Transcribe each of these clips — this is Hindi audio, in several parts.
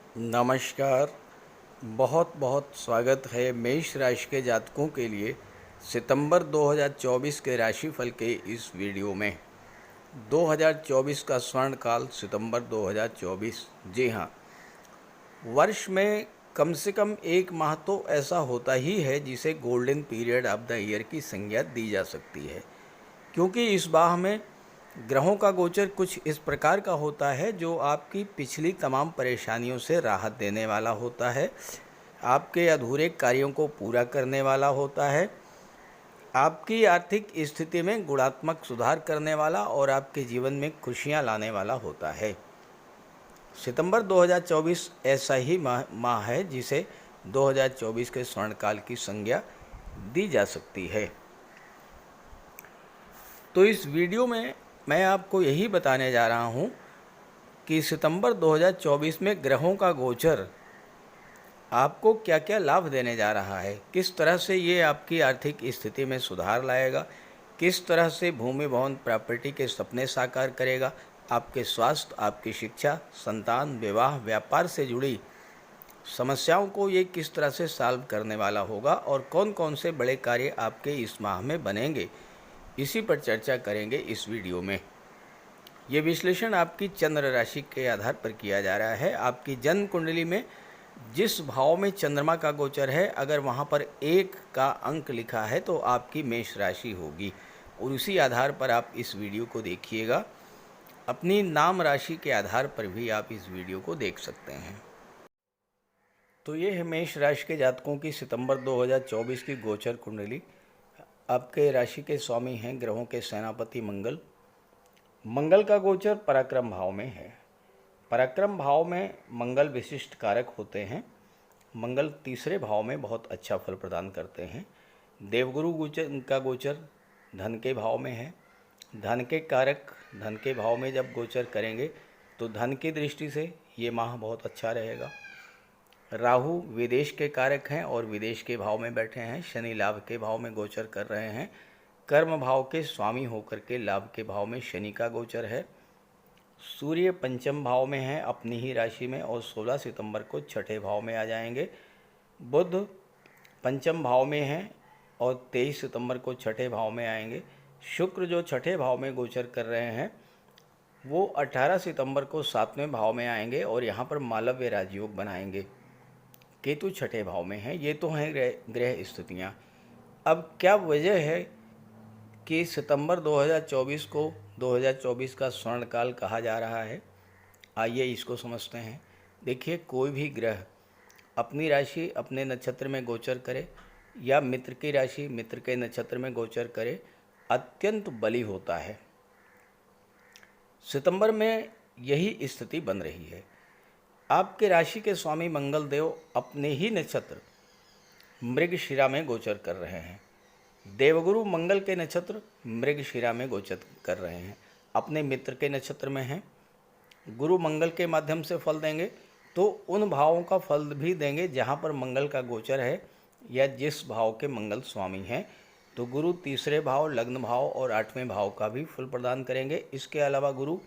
नमस्कार। बहुत बहुत स्वागत है मेष राशि के जातकों के लिए सितंबर 2024 के राशिफल के इस वीडियो में। 2024 का स्वर्णकाल सितंबर 2024। जी हाँ, वर्ष में कम से कम एक माह तो ऐसा होता ही है जिसे golden period of the year की संज्ञा दी जा सकती है, क्योंकि इस माह में ग्रहों का गोचर कुछ इस प्रकार का होता है जो आपकी पिछली तमाम परेशानियों से राहत देने वाला होता है, आपके अधूरे कार्यों को पूरा करने वाला होता है, आपकी आर्थिक स्थिति में गुणात्मक सुधार करने वाला और आपके जीवन में खुशियां लाने वाला होता है। सितंबर 2024 ऐसा ही माह है जिसे 2024 के स्वर्णकाल की संज्ञा दी जा सकती है। तो इस वीडियो में मैं आपको यही बताने जा रहा हूँ कि सितंबर 2024 में ग्रहों का गोचर आपको क्या क्या लाभ देने जा रहा है, किस तरह से ये आपकी आर्थिक स्थिति में सुधार लाएगा, किस तरह से भूमि भवन प्रॉपर्टी के सपने साकार करेगा, आपके स्वास्थ्य, आपकी शिक्षा, संतान, विवाह, व्यापार से जुड़ी समस्याओं को ये किस तरह से सॉल्व करने वाला होगा और कौन कौन से बड़े कार्य आपके इस माह में बनेंगे, इसी पर चर्चा करेंगे इस वीडियो में। ये विश्लेषण आपकी चंद्र राशि के आधार पर किया जा रहा है। आपकी जन्म कुंडली में जिस भाव में चंद्रमा का गोचर है, अगर वहाँ पर 1 का अंक लिखा है तो आपकी मेष राशि होगी, और उसी आधार पर आप इस वीडियो को देखिएगा। अपनी नाम राशि के आधार पर भी आप इस वीडियो को देख सकते हैं। तो ये है मेष राशि के जातकों की सितंबर 2024 की गोचर कुंडली। आपके राशि के स्वामी हैं ग्रहों के सेनापति मंगल। मंगल का गोचर पराक्रम भाव में है। पराक्रम भाव में मंगल विशिष्ट कारक होते हैं। मंगल तीसरे भाव में बहुत अच्छा फल प्रदान करते हैं। देवगुरु गोचर का गोचर धन के भाव में है। धन के कारक धन के भाव में जब गोचर करेंगे तो धन की दृष्टि से ये माह बहुत अच्छा रहेगा। राहु विदेश के कारक हैं और विदेश के भाव में बैठे हैं। शनि लाभ के भाव में गोचर कर रहे हैं। कर्म भाव के स्वामी होकर के लाभ के भाव में शनि का गोचर है। सूर्य पंचम भाव में है अपनी ही राशि में और 16 सितंबर को छठे भाव में आ जाएंगे। बुध पंचम भाव में है और 23 सितंबर को छठे भाव में आएंगे। शुक्र जो छठे भाव में गोचर कर रहे हैं वो 18 सितंबर को 7वें भाव में आएंगे और यहाँ पर मालव्य राजयोग बनाएंगे। केतु छठे भाव में है। ये तो हैं ग्रह स्थितियाँ। अब क्या वजह है कि सितंबर 2024 को 2024 का स्वर्णकाल कहा जा रहा है, आइए इसको समझते हैं। देखिए, कोई भी ग्रह अपनी राशि अपने नक्षत्र में गोचर करे या मित्र की राशि मित्र के नक्षत्र में गोचर करे, अत्यंत बली होता है। सितंबर में यही स्थिति बन रही है। आपके राशि के स्वामी मंगल देव अपने ही नक्षत्र मृगशिरा में गोचर कर रहे हैं। देवगुरु मंगल के नक्षत्र मृगशिरा में गोचर कर रहे हैं, अपने मित्र के नक्षत्र में हैं। गुरु मंगल के माध्यम से फल देंगे तो उन भावों का फल भी देंगे जहाँ पर मंगल का गोचर है या जिस भाव के मंगल स्वामी हैं। तो गुरु तीसरे भाव, लग्न भाव और 8वें भाव का भी फल प्रदान करेंगे। इसके अलावा गुरु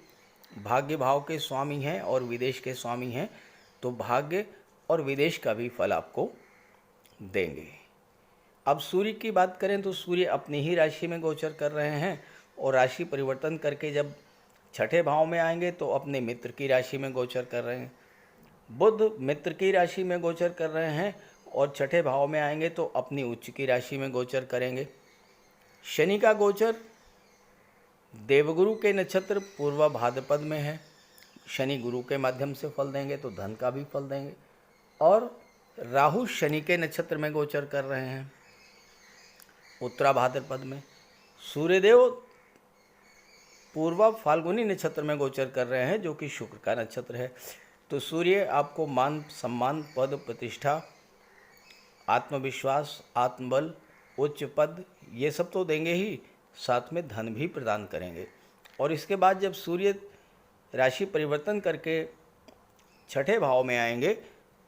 भाग्य भाव के स्वामी हैं और विदेश के स्वामी हैं, तो भाग्य और विदेश का भी फल आपको देंगे। अब सूर्य की बात करें तो सूर्य अपनी ही राशि में गोचर कर रहे हैं और राशि परिवर्तन करके जब छठे भाव में आएंगे तो अपने मित्र की राशि में गोचर कर रहे हैं। बुध मित्र की राशि में गोचर कर रहे हैं और छठे भाव में आएंगे तो अपनी उच्च की राशि में गोचर करेंगे। शनि का गोचर देवगुरु के नक्षत्र पूर्वा भाद्रपद में है। शनि गुरु के माध्यम से फल देंगे तो धन का भी फल देंगे। और राहु शनि के नक्षत्र में गोचर कर रहे हैं उत्तरा भाद्रपद में। सूर्यदेव पूर्वा फाल्गुनी नक्षत्र में गोचर कर रहे हैं जो कि शुक्र का नक्षत्र है। तो सूर्य आपको मान सम्मान, पद प्रतिष्ठा, आत्मविश्वास, आत्मबल, उच्च पद ये सब तो देंगे ही, साथ में धन भी प्रदान करेंगे। और इसके बाद जब सूर्य राशि परिवर्तन करके छठे भाव में आएंगे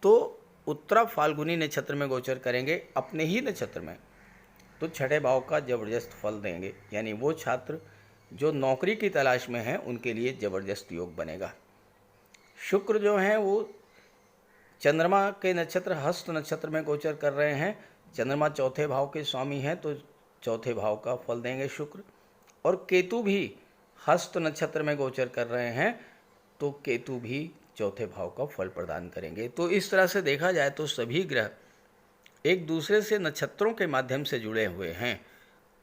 तो उत्तरा फाल्गुनी नक्षत्र में गोचर करेंगे अपने ही नक्षत्र में, तो छठे भाव का जबरदस्त फल देंगे। यानी वो छात्र जो नौकरी की तलाश में हैं उनके लिए ज़बरदस्त योग बनेगा। शुक्र जो हैं वो चंद्रमा के नक्षत्र हस्त नक्षत्र में गोचर कर रहे हैं। चंद्रमा चौथे भाव के स्वामी हैं, तो चौथे भाव का फल देंगे शुक्र। और केतु भी हस्त नक्षत्र में गोचर कर रहे हैं, तो केतु भी चौथे भाव का फल प्रदान करेंगे। तो इस तरह से देखा जाए तो सभी ग्रह एक दूसरे से नक्षत्रों के माध्यम से जुड़े हुए हैं।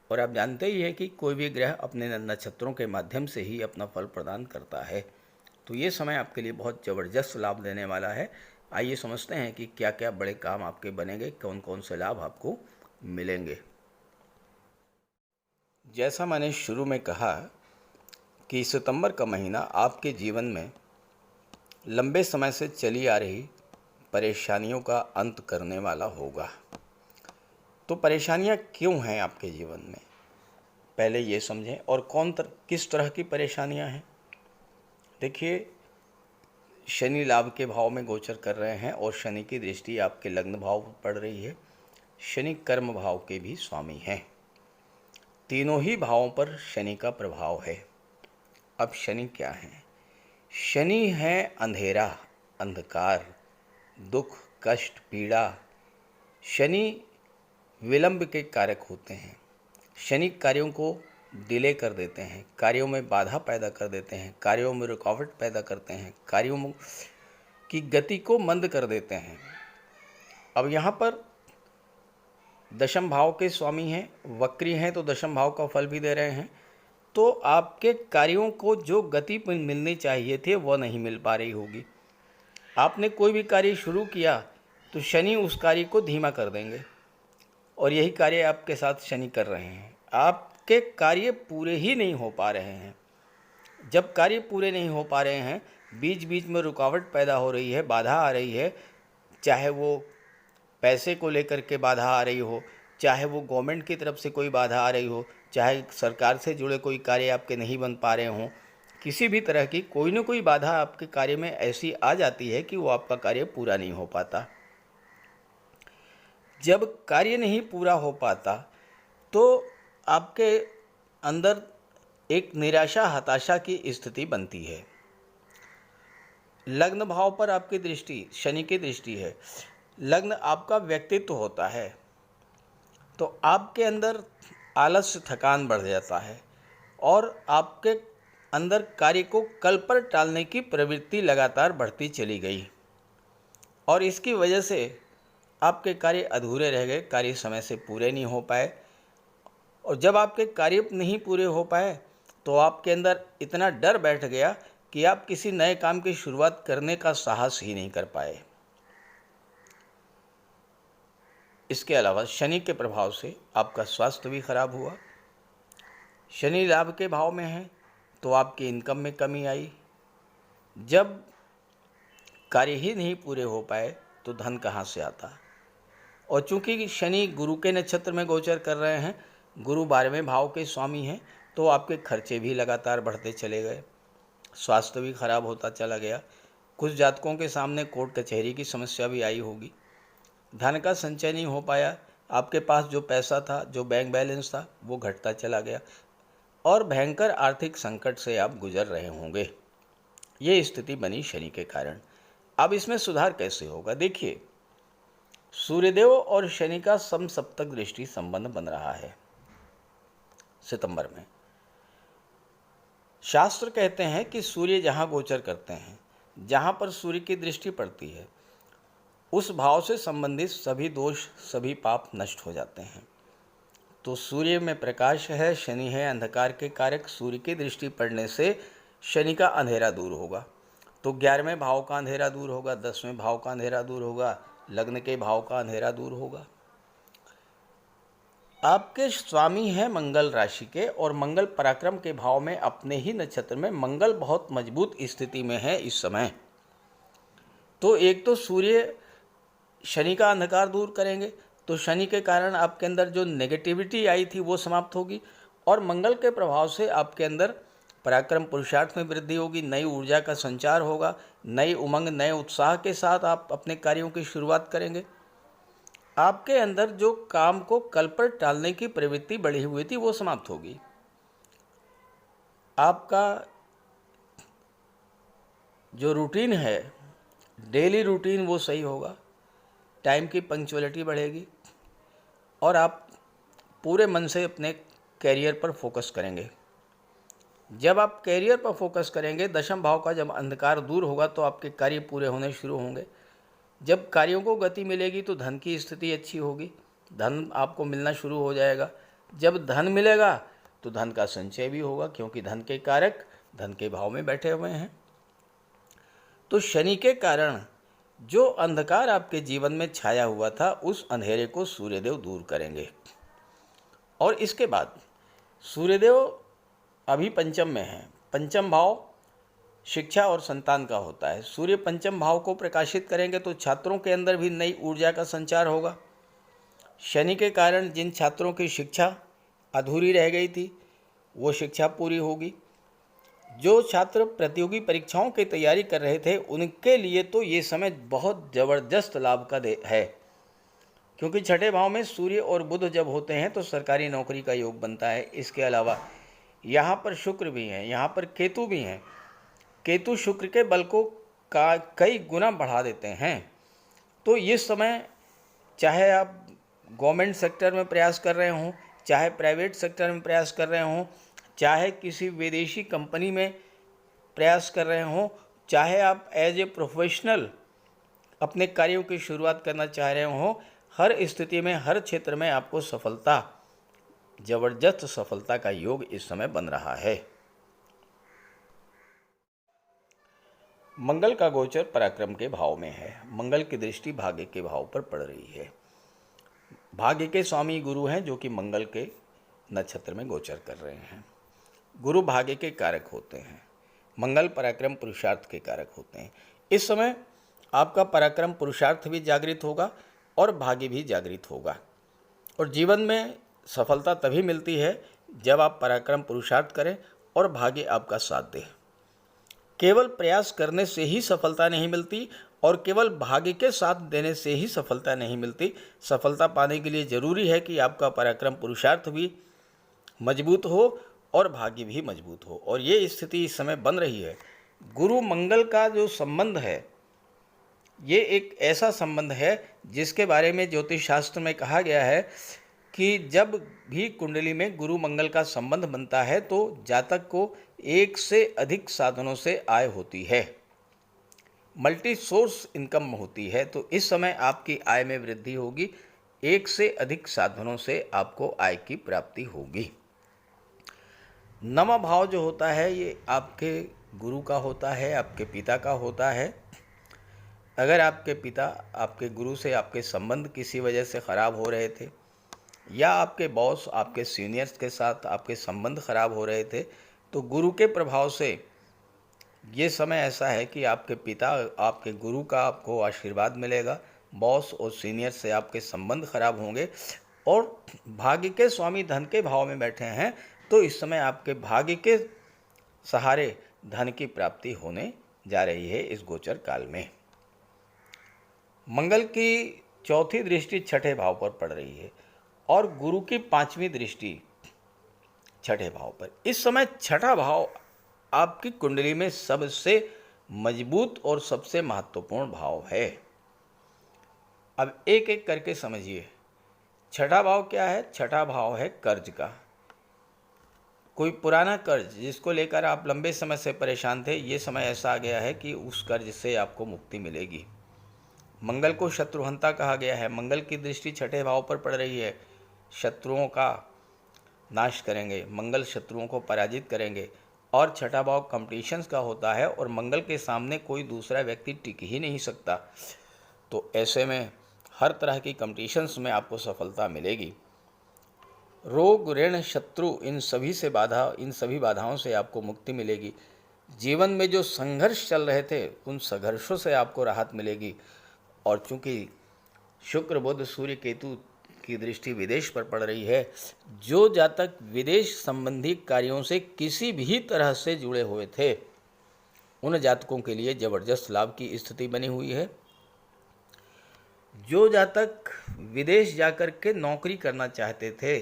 और आप जानते ही हैं कि कोई भी ग्रह अपने नक्षत्रों के माध्यम से ही अपना फल प्रदान करता है। तो ये समय आपके लिए बहुत ज़बरदस्त लाभ देने वाला है। आइए समझते हैं कि क्या क्या बड़े काम आपके बनेंगे, कौन कौन से लाभ आपको मिलेंगे। जैसा मैंने शुरू में कहा कि सितंबर का महीना आपके जीवन में लंबे समय से चली आ रही परेशानियों का अंत करने वाला होगा। तो परेशानियां क्यों हैं आपके जीवन में, पहले ये समझें। और किस तरह की परेशानियां हैं। देखिए, शनि लाभ के भाव में गोचर कर रहे हैं और शनि की दृष्टि आपके लग्न भाव पर पड़ रही है। शनि कर्म भाव के भी स्वामी हैं। तीनों ही भावों पर शनि का प्रभाव है। अब शनि क्या है? शनि है अंधेरा, अंधकार, दुख, कष्ट, पीड़ा। शनि विलंब के कारक होते हैं। शनि कार्यों को डिले कर देते हैं, कार्यों में बाधा पैदा कर देते हैं, कार्यों में रुकावट पैदा करते हैं, कार्यों की गति को मंद कर देते हैं। अब यहाँ पर दशम भाव के स्वामी हैं, वक्री हैं, तो दशम भाव का फल भी दे रहे हैं। तो आपके कार्यों को जो गति मिलनी चाहिए थी वह नहीं मिल पा रही होगी। आपने कोई भी कार्य शुरू किया तो शनि उस कार्य को धीमा कर देंगे, और यही कार्य आपके साथ शनि कर रहे हैं। आपके कार्य पूरे ही नहीं हो पा रहे हैं। जब कार्य पूरे नहीं हो पा रहे हैं, बीच बीच में रुकावट पैदा हो रही है, बाधा आ रही है, चाहे वो पैसे को लेकर के बाधा आ रही हो, चाहे वो गवर्नमेंट की तरफ से कोई बाधा आ रही हो, चाहे सरकार से जुड़े कोई कार्य आपके नहीं बन पा रहे हों, किसी भी तरह की कोई ना कोई बाधा आपके कार्य में ऐसी आ जाती है कि वो आपका कार्य पूरा नहीं हो पाता। जब कार्य नहीं पूरा हो पाता तो आपके अंदर एक निराशा, हताशा की स्थिति बनती है। लग्न भाव पर आपकी दृष्टि, शनि की दृष्टि है। लग्न आपका व्यक्तित्व होता है, तो आपके अंदर आलस्य, थकान बढ़ जाता है और आपके अंदर कार्य को कल पर टालने की प्रवृत्ति लगातार बढ़ती चली गई, और इसकी वजह से आपके कार्य अधूरे रह गए, कार्य समय से पूरे नहीं हो पाए। और जब आपके कार्य नहीं पूरे हो पाए तो आपके अंदर इतना डर बैठ गया कि आप किसी नए काम की शुरुआत करने का साहस ही नहीं कर पाए। इसके अलावा शनि के प्रभाव से आपका स्वास्थ्य भी खराब हुआ। शनि लाभ के भाव में है तो आपकी इनकम में कमी आई। जब कार्य ही नहीं पूरे हो पाए तो धन कहाँ से आता। और चूंकि शनि गुरु के नक्षत्र में गोचर कर रहे हैं, गुरु 12वें भाव के स्वामी हैं, तो आपके खर्चे भी लगातार बढ़ते चले गए, स्वास्थ्य भी खराब होता चला गया। कुछ जातकों के सामने कोर्ट कचहरी की समस्या भी आई होगी। धन का संचय नहीं हो पाया, आपके पास जो पैसा था, जो बैंक बैलेंस था, वो घटता चला गया और भयंकर आर्थिक संकट से आप गुजर रहे होंगे। ये स्थिति बनी शनि के कारण। अब इसमें सुधार कैसे होगा? देखिए, सूर्यदेव और शनि का समसप्तक दृष्टि संबंध बन रहा है सितंबर में। शास्त्र कहते हैं कि सूर्य जहाँ गोचर करते हैं, जहाँ पर सूर्य की दृष्टि पड़ती है, उस भाव से संबंधित सभी दोष, सभी पाप नष्ट हो जाते हैं। तो सूर्य में प्रकाश है, शनि है अंधकार के कारक। सूर्य की दृष्टि पड़ने से शनि का अंधेरा दूर होगा, तो 11वें भाव का अंधेरा दूर होगा, 10वें भाव का अंधेरा दूर होगा, लग्न के भाव का अंधेरा दूर होगा। आपके स्वामी हैं मंगल राशि के, और मंगल पराक्रम के भाव में अपने ही नक्षत्र में मंगल बहुत मजबूत स्थिति में है इस समय। तो एक तो सूर्य शनि का अंधकार दूर करेंगे, तो शनि के कारण आपके अंदर जो नेगेटिविटी आई थी वो समाप्त होगी, और मंगल के प्रभाव से आपके अंदर पराक्रम, पुरुषार्थ में वृद्धि होगी, नई ऊर्जा का संचार होगा, नई उमंग, नए उत्साह के साथ आप अपने कार्यों की शुरुआत करेंगे। आपके अंदर जो काम को कल पर टालने की प्रवृत्ति बढ़ी हुई थी वो समाप्त होगी। आपका जो रूटीन है, डेली रूटीन वो सही होगा, टाइम की पंक्चुअलिटी बढ़ेगी और आप पूरे मन से अपने कैरियर पर फोकस करेंगे। जब आप कैरियर पर फोकस करेंगे, दशम भाव का जब अंधकार दूर होगा तो आपके कार्य पूरे होने शुरू होंगे। जब कार्यों को गति मिलेगी तो धन की स्थिति अच्छी होगी, धन आपको मिलना शुरू हो जाएगा। जब धन मिलेगा तो धन का संचय भी होगा, क्योंकि धन के कारक धन के भाव में बैठे हुए हैं। तो शनि के कारण जो अंधकार आपके जीवन में छाया हुआ था, उस अंधेरे को सूर्यदेव दूर करेंगे। और इसके बाद सूर्यदेव अभी पंचम में है। पंचम भाव शिक्षा और संतान का होता है। सूर्य पंचम भाव को प्रकाशित करेंगे तो छात्रों के अंदर भी नई ऊर्जा का संचार होगा। शनि के कारण जिन छात्रों की शिक्षा अधूरी रह गई थी, वो शिक्षा पूरी होगी। जो छात्र प्रतियोगी परीक्षाओं की तैयारी कर रहे थे, उनके लिए तो ये समय बहुत ज़बरदस्त लाभ का है, क्योंकि छठे भाव में सूर्य और बुध जब होते हैं तो सरकारी नौकरी का योग बनता है। इसके अलावा यहाँ पर शुक्र भी हैं, यहाँ पर केतु भी हैं। केतु शुक्र के बल को कई गुना बढ़ा देते हैं। तो ये समय चाहे आप गवर्नमेंट सेक्टर में प्रयास कर रहे हों, चाहे प्राइवेट सेक्टर में प्रयास कर रहे हों, चाहे किसी विदेशी कंपनी में प्रयास कर रहे हों, चाहे आप एज ए प्रोफेशनल अपने कार्यों की शुरुआत करना चाह रहे हों, हर स्थिति में, हर क्षेत्र में आपको सफलता, जबरदस्त सफलता का योग इस समय बन रहा है। मंगल का गोचर पराक्रम के भाव में है। मंगल की दृष्टि भाग्य के भाव पर पड़ रही है। भाग्य के स्वामी गुरु हैं, जो कि मंगल के नक्षत्र में गोचर कर रहे हैं। गुरु भाग्य के कारक होते हैं, मंगल पराक्रम पुरुषार्थ के कारक होते हैं। इस समय आपका पराक्रम पुरुषार्थ भी जागृत होगा और भाग्य भी जागृत होगा। और जीवन में सफलता तभी मिलती है जब आप पराक्रम पुरुषार्थ करें और भाग्य आपका साथ दे। केवल प्रयास करने से ही सफलता नहीं मिलती और केवल भाग्य के साथ देने से ही सफलता नहीं मिलती। सफलता पाने के लिए ज़रूरी है कि आपका पराक्रम पुरुषार्थ भी मजबूत हो और भाग्य भी मजबूत हो। और ये स्थिति इस समय बन रही है। गुरु मंगल का जो संबंध है, ये एक ऐसा संबंध है जिसके बारे में ज्योतिष शास्त्र में कहा गया है कि जब भी कुंडली में गुरु मंगल का संबंध बनता है तो जातक को एक से अधिक साधनों से आय होती है, मल्टी सोर्स इनकम होती है। तो इस समय आपकी आय में वृद्धि होगी, एक से अधिक साधनों से आपको आय की प्राप्ति होगी। नवा भाव जो होता है ये आपके गुरु का होता है, आपके पिता का होता है। अगर आपके पिता, आपके गुरु से आपके संबंध किसी वजह से ख़राब हो रहे थे, या आपके बॉस, आपके सीनियर्स के साथ आपके संबंध खराब हो रहे थे, तो गुरु के प्रभाव से ये समय ऐसा है कि आपके पिता, आपके गुरु का आपको आशीर्वाद मिलेगा। बॉस और सीनियर से आपके संबंध खराब होंगे। और भाग्य के स्वामी धन के भाव में बैठे हैं, तो इस समय आपके भाग्य के सहारे धन की प्राप्ति होने जा रही है इस गोचर काल में। मंगल की चौथी दृष्टि छठे भाव पर पड़ रही है और गुरु की पांचवी दृष्टि छठे भाव पर। इस समय छठा भाव आपकी कुंडली में सबसे मजबूत और सबसे महत्वपूर्ण भाव है। अब एक एक करके समझिए। छठा भाव क्या है? छठा भाव है कर्ज का। कोई पुराना कर्ज जिसको लेकर आप लंबे समय से परेशान थे, ये समय ऐसा आ गया है कि उस कर्ज से आपको मुक्ति मिलेगी। मंगल को शत्रुहंता कहा गया है। मंगल की दृष्टि छठे भाव पर पड़ रही है। शत्रुओं का नाश करेंगे, मंगल शत्रुओं को पराजित करेंगे। और छठा भाव कंपटीशंस का होता है और मंगल के सामने कोई दूसरा व्यक्ति टिक ही नहीं सकता। तो ऐसे में हर तरह की कंपटीशंस में आपको सफलता मिलेगी। रोग, ऋण, शत्रु, इन सभी बाधाओं से आपको मुक्ति मिलेगी। जीवन में जो संघर्ष चल रहे थे, उन संघर्षों से आपको राहत मिलेगी। और चूंकि शुक्र, बुध, सूर्य, केतु की दृष्टि विदेश पर पड़ रही है, जो जातक विदेश संबंधी कार्यों से किसी भी तरह से जुड़े हुए थे, उन जातकों के लिए जबरदस्त लाभ की स्थिति बनी हुई है। जो जातक विदेश जाकर के नौकरी करना चाहते थे,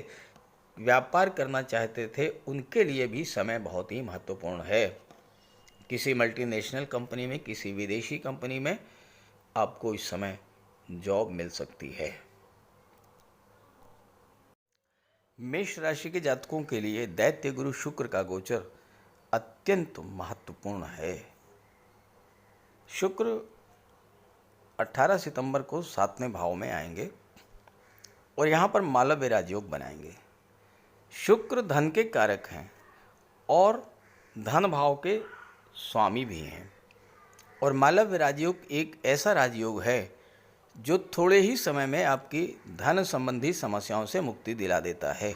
व्यापार करना चाहते थे, उनके लिए भी समय बहुत ही महत्वपूर्ण है। किसी मल्टीनेशनल कंपनी में, किसी विदेशी कंपनी में आपको इस समय जॉब मिल सकती है। मेष राशि के जातकों के लिए दैत्य गुरु शुक्र का गोचर अत्यंत महत्वपूर्ण है। शुक्र 18 सितंबर को 7वें भाव में आएंगे और यहाँ पर मालव्य राजयोग बनाएंगे। शुक्र धन के कारक हैं और धन भाव के स्वामी भी हैं और मालव्य राजयोग एक ऐसा राजयोग है जो थोड़े ही समय में आपकी धन संबंधी समस्याओं से मुक्ति दिला देता है।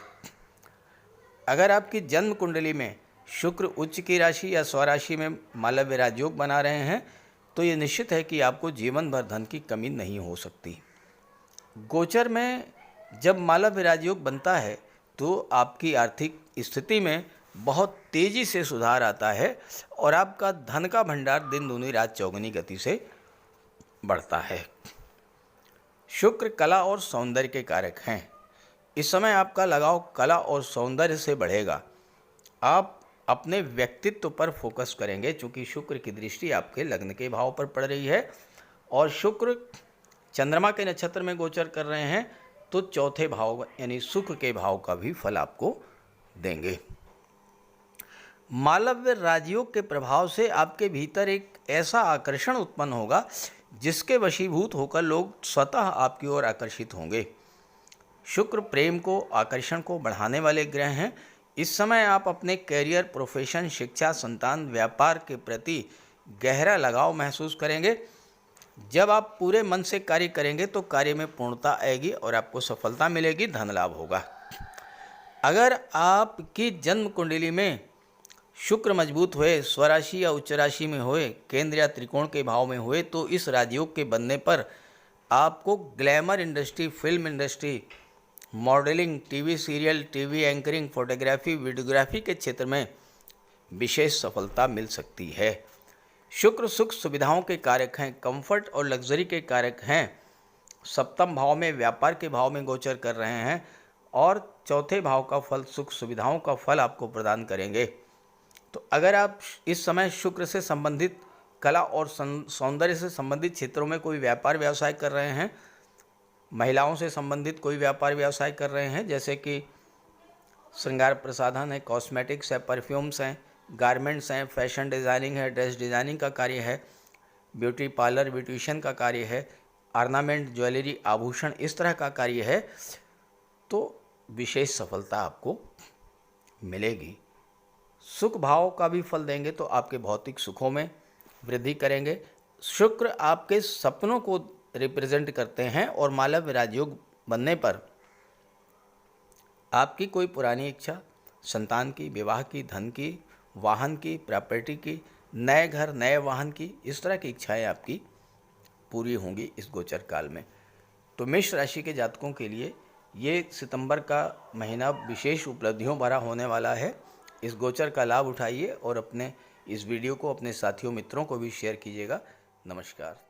अगर आपकी जन्म कुंडली में शुक्र उच्च की राशि या स्वराशि में मालव्य राजयोग बना रहे हैं तो ये निश्चित है कि आपको जीवन भर धन की कमी नहीं हो सकती। गोचर में जब मालव्य राजयोग बनता है तो आपकी आर्थिक स्थिति में बहुत तेज़ी से सुधार आता है और आपका धन का भंडार दिन दूनी रात चौगुनी गति से बढ़ता है। शुक्र कला और सौंदर्य के कारक हैं। इस समय आपका लगाव कला और सौंदर्य से बढ़ेगा। आप अपने व्यक्तित्व पर फोकस करेंगे क्योंकि शुक्र की दृष्टि आपके लग्न के भाव पर पड़ रही है और शुक्र चंद्रमा के नक्षत्र में गोचर कर रहे हैं तो चौथे भाव यानी सुख के भाव का भी फल आपको देंगे। मालव्य राजयोग के प्रभाव से आपके भीतर एक ऐसा आकर्षण उत्पन्न होगा जिसके वशीभूत होकर लोग स्वतः आपकी ओर आकर्षित होंगे। शुक्र प्रेम को आकर्षण को बढ़ाने वाले ग्रह हैं। इस समय आप अपने कैरियर, प्रोफेशन, शिक्षा, संतान, व्यापार के प्रति गहरा लगाव महसूस करेंगे। जब आप पूरे मन से कार्य करेंगे तो कार्य में पूर्णता आएगी और आपको सफलता मिलेगी, धन लाभ होगा। अगर आपकी जन्म कुंडली में शुक्र मजबूत हुए, स्वराशि या उच्च राशि में हुए, केंद्र या त्रिकोण के भाव में हुए तो इस राजयोग के बनने पर आपको glamour industry, film industry, modelling, TV serial, TV anchoring, photography, videography के क्षेत्र में विशेष सफलता मिल सकती है। शुक्र सुख सुविधाओं के कारक हैं, कंफर्ट और लग्जरी के कारक हैं। सप्तम भाव में व्यापार के भाव में गोचर कर रहे हैं और चौथे भाव का फल सुख सुविधाओं का फल आपको प्रदान करेंगे। तो अगर आप इस समय शुक्र से संबंधित कला और सौंदर्य से संबंधित क्षेत्रों में कोई व्यापार व्यवसाय कर रहे हैं, महिलाओं से संबंधित कोई व्यापार व्यवसाय कर रहे हैं जैसे कि श्रृंगार प्रसाधन है, कॉस्मेटिक्स है, परफ्यूम्स हैं, गारमेंट्स हैं, फैशन डिज़ाइनिंग है, ड्रेस डिज़ाइनिंग का कार्य है, ब्यूटी पार्लर, ब्यूटिशियन का कार्य है, ऑर्नामेंट, ज्वेलरी, आभूषण, इस तरह का कार्य है तो विशेष सफलता आपको मिलेगी। सुख भाव का भी फल देंगे तो आपके भौतिक सुखों में वृद्धि करेंगे। शुक्र आपके सपनों को रिप्रेजेंट करते हैं और मालव्य राजयोग बनने पर आपकी कोई पुरानी इच्छा, संतान की, विवाह की, धन की, वाहन की, प्रॉपर्टी की, नए घर, नए वाहन की, इस तरह की इच्छाएं आपकी पूरी होंगी इस गोचर काल में। तो मेष राशि के जातकों के लिए ये सितंबर का महीना विशेष उपलब्धियों भरा होने वाला है। इस गोचर का लाभ उठाइए और अपने इस वीडियो को अपने साथियों मित्रों को भी शेयर कीजिएगा। नमस्कार।